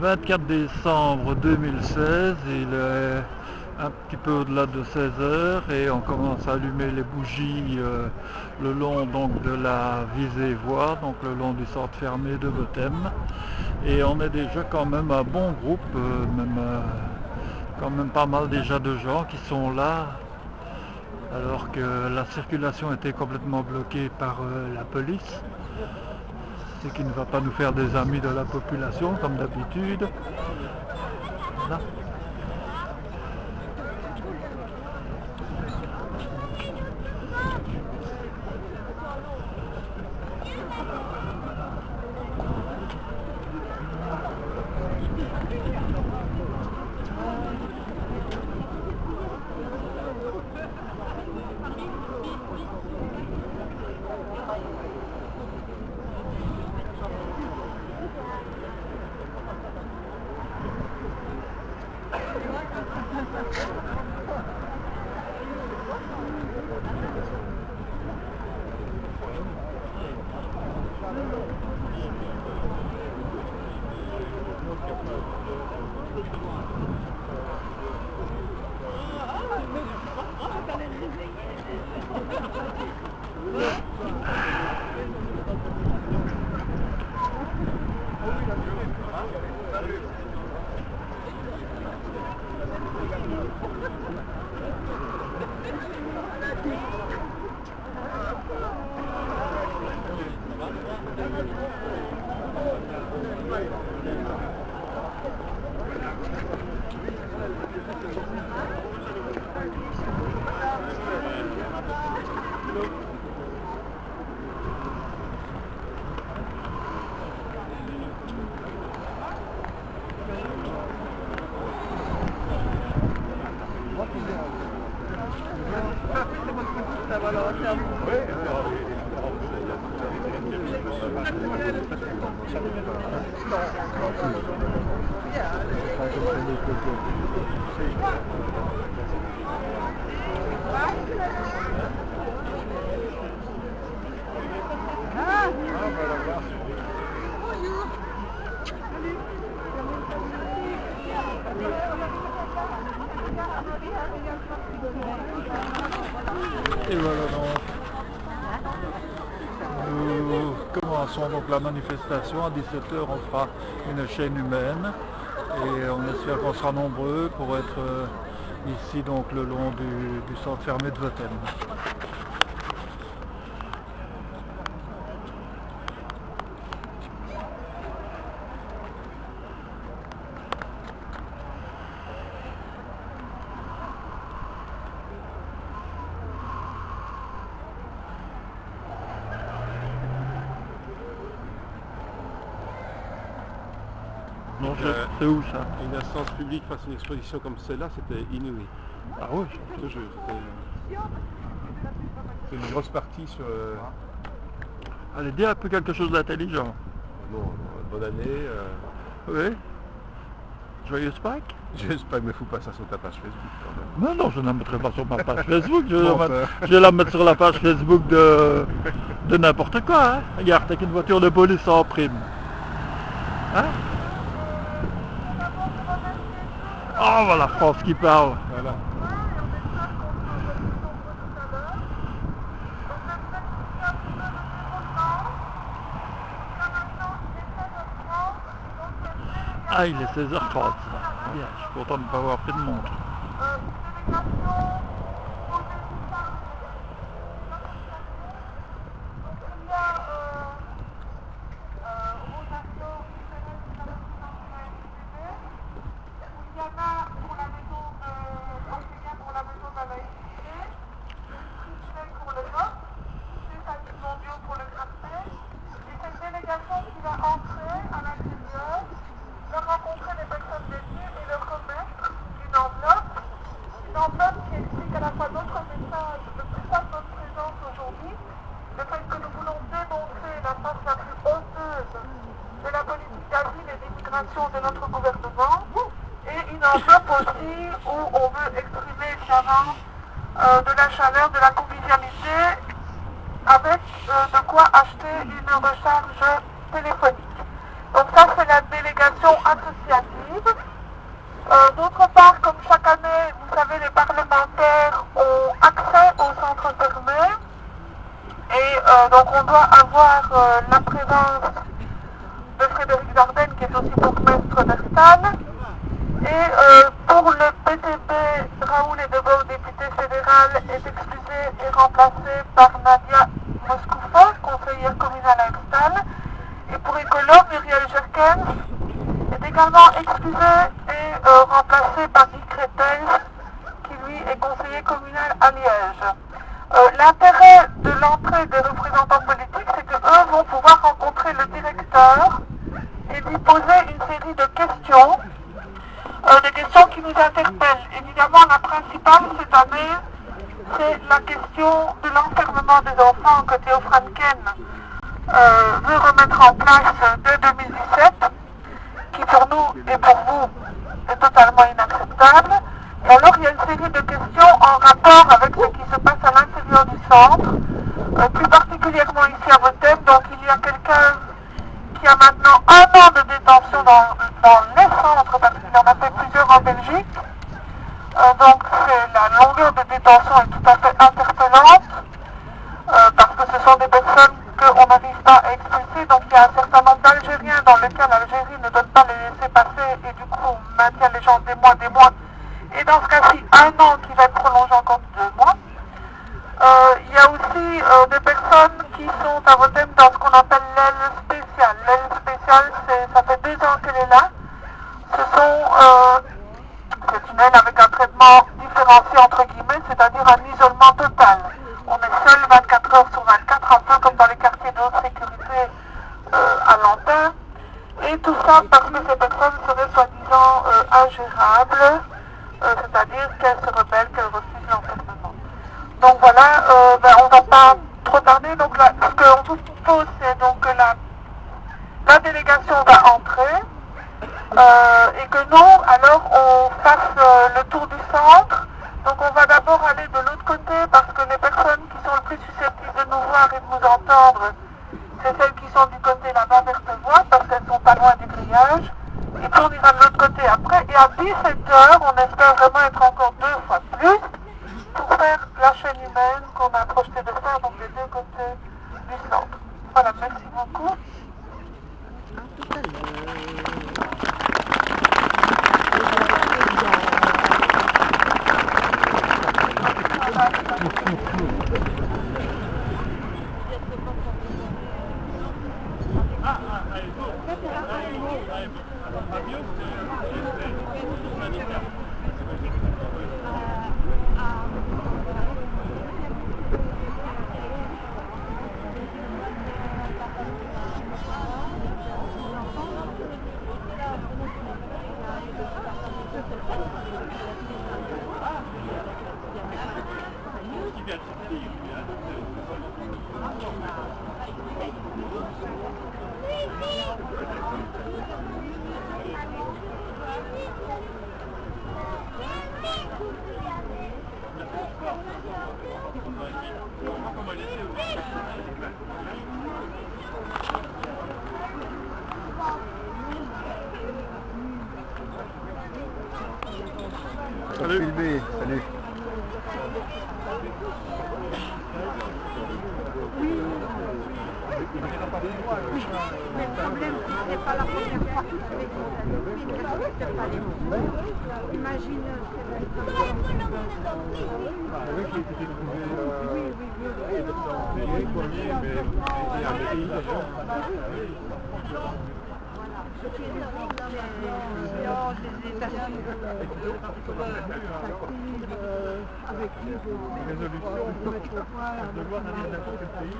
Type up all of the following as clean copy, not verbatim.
24 décembre 2016, il est un petit peu au-delà de 16 heures et on commence à allumer les bougies le long donc de la visée voie, donc le long du centre fermé de Bothème. Et on est déjà quand même un bon groupe, quand même pas mal déjà de gens qui sont là, alors que la circulation était complètement bloquée par la police. Ce qui ne va pas nous faire des amis de la population comme d'habitude. Voilà. Et voilà donc, nous commençons donc la manifestation. À 17 heures, on fera une chaîne humaine et on espère qu'on sera nombreux pour être ici donc le long du centre fermé de Bothème. Non, c'est où ça? Une instance publique face à une exposition comme celle-là, c'était inouï. Ah oui, Je te jure, c'est une grosse partie sur... Allez, dis un peu quelque chose d'intelligent. Bon, bonne année. Oui. Joyeuse Pâques? Joyeuse Pâques, mais fous pas ça sur ta page Facebook quand même. Non, non, je ne la mettrai pas sur ma page Facebook. Je vais la mettre sur la page Facebook de n'importe quoi. Hein. Regarde, avec une voiture de police en prime. Hein? Oh, voilà, France qui parle. Voilà. Ah, il est 16h30. Bien, je suis content de ne pas avoir pris de montre. De notre gouvernement et une enveloppe aussi où on veut exprimer évidemment de la chaleur, de la convivialité avec de quoi acheter une recharge téléphonique. Donc ça c'est la délégation fonction associative. D'autre part, comme chaque année, vous savez, les parlementaires ont accès au centre fermé et donc on doit avoir la présence de Frédéric Dardenne qui est aussi bourgmestre d'Erstal. Et pour le PTB, Raoul Edebov, député fédéral, est excusé et remplacé par Nadia Moscoufa, conseillère communale à Erstal. Et pour Écolo, Muriel Jerkens est également excusé et remplacé par Guy Créteil, qui lui est conseiller communal à Liège. L'intérêt de l'entrée des représentants politiques, c'est qu'eux vont pouvoir rencontrer le directeur et lui poser une série de questions. Des questions qui nous interpellent. Évidemment, la principale cette année, c'est la question de l'enfermement des enfants que Théo Franken veut remettre en place dès 2017, qui pour nous et pour vous est totalement inacceptable. Et alors, il y a une série de questions en rapport avec ce qui se passe à l'intérieur du centre, plus particulièrement ici à Botem. Donc, il y a quelqu'un qui a maintenant 1 an de détention dans les centres, parce qu'il en a fait plusieurs en Belgique. Donc la longueur de détention est tout à fait interpellante, parce que ce sont des personnes qu'on n'arrive pas à expulser. Donc il y a un certain nombre d'Algériens dans lesquels l'Algérie ne donne pas les laisser passer et du coup maintient les gens des mois. Et dans ce cas-ci, 1 an qui va être prolongé encore de 2 mois. Il y a aussi des personnes qui sont à Botem dans ce qu'on appelle l'aile spéciale. L'aile spéciale, ça fait 2 ans qu'elle est là. C'est une aile avec un traitement différencié entre guillemets, c'est-à-dire un isolement total. On est seul 24 heures sur 24, un peu comme dans les quartiers de haute sécurité à Lantin. Et tout ça parce que ces personnes seraient soi-disant ingérables, c'est-à-dire qu'elles se rebellent, qu'elles refusent l'enfermement. Donc voilà, on ne va pas trop tarder. Donc là, ce qu'on vous propose, c'est donc que la délégation va entrer et que nous, alors, on fasse le tour du centre. Donc on va d'abord aller de l'autre côté parce que les personnes qui sont le plus susceptibles de nous voir et de nous entendre, c'est celles qui sont du côté là-bas vers Tevoix parce qu'elles sont pas loin du grillage. Et puis on ira de l'autre côté après. Et à 17h, on espère vraiment être encore 2 fois plus pour faire la chaîne humaine qu'on a projeté de faire donc des 2 côtés du centre. Voilà, merci beaucoup. Salut. Salut. Mais le problème, c'est pas la première fois que je vais dire ça. C'est pas les mots. Imagine. Des États-Unis. Avec les résolutions de loi d'un n'importe quel pays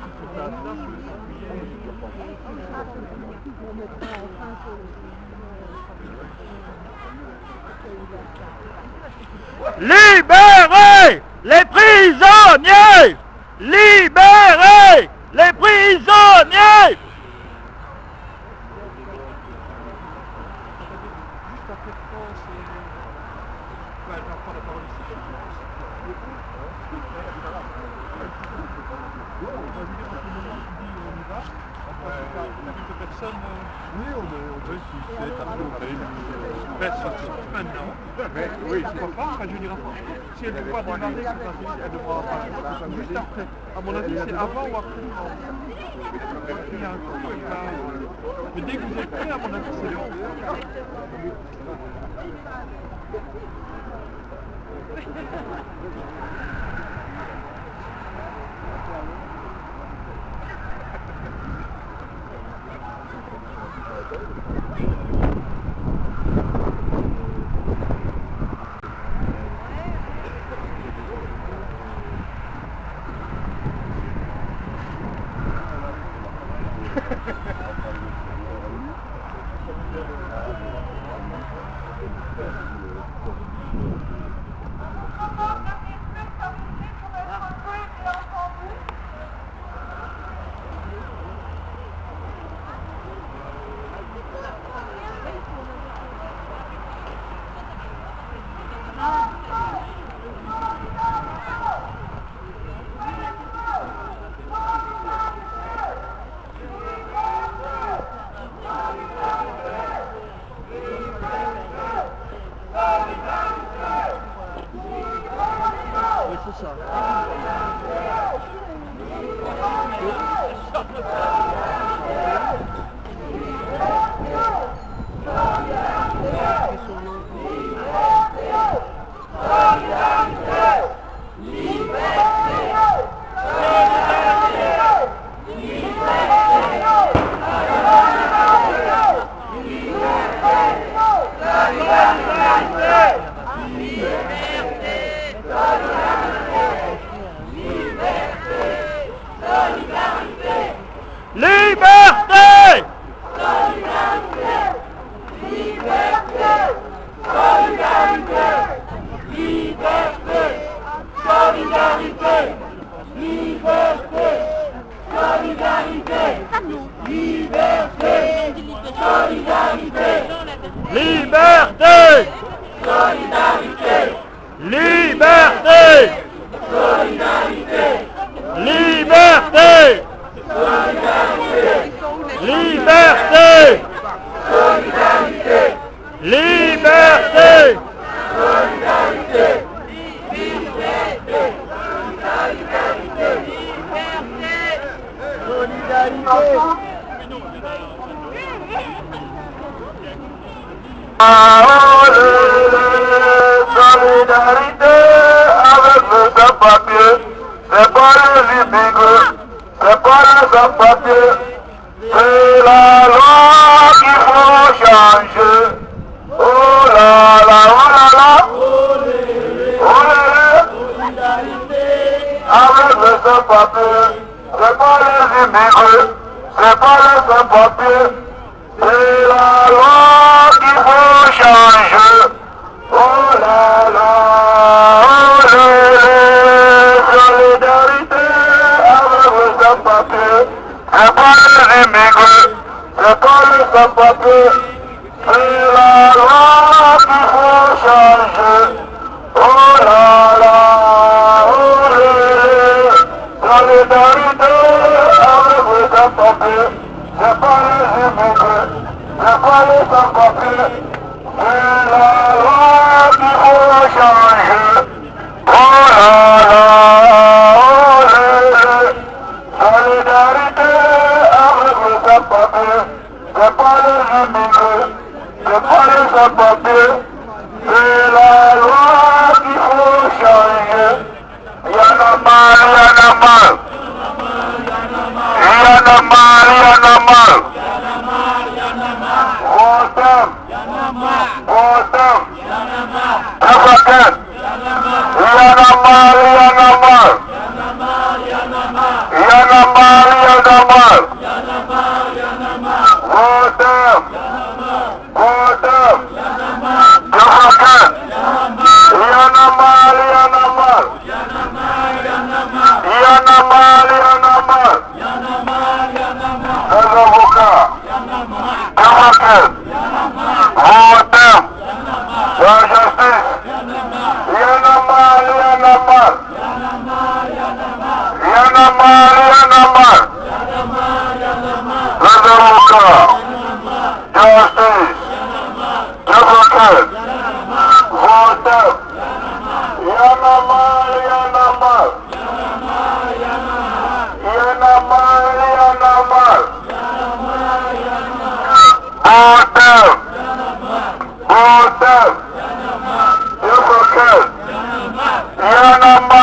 Libérez les prisonniers! Libérez les prisonniers! Personne. Oui, on est C'est à peu près personne maintenant. oui, Pourquoi pas? Enfin, je dirais pas. Si elle doit démarrer, elle devra pas. Juste après. À mon avis, c'est avant ou après. Il y a un coup, elle va. Mais dès que vous êtes prêt, à mon avis, c'est bon. Solidarité avec le sans-papier, c'est pas les immigrés, c'est pas les sans-papiers, c'est la loi qu'il faut changer. Oh là là, oh là là, oh là là, avec le sans-papier, c'est pas les immigrés, c'est pas les sans-papiers, c'est la loi qu'il faut changer. Oh là là, oh là là, solidarité avec les sans-papiers, c'est pas les immigrés, c'est pas les sans-papiers, c'est la loi qu'il faut changer. Oh là là, oh là là, solidarité avec les sans-papiers, c'est pas les immigrés, c'est pas les sans-papiers. C'est la loi qu'il faut changer. Oh là là, oh là là, solidarité avec les sans-papiers, c'est pas les immigrés, c'est pas les sans-papiers, c'est la loi qu'il faut changer. Y'en a marre, y'en a marre, y'en a marre, y'en a marre. Votem, Africain, y'en a marre, y'en a marre, y'en a marre, y'en a marre. Votem, Africain, y'en a marre, y'en a marre, y'en a marre, y'en a marre. Les avocats, Africain. Votem, la justice, y'en a marre, y'en a marre, y'en a marre, y'en a marre, justice. Advocate. Voter. Yanamal, Yanamal. Yanamal, Yanamal. Voter. Voter. Advocate. Yanamal.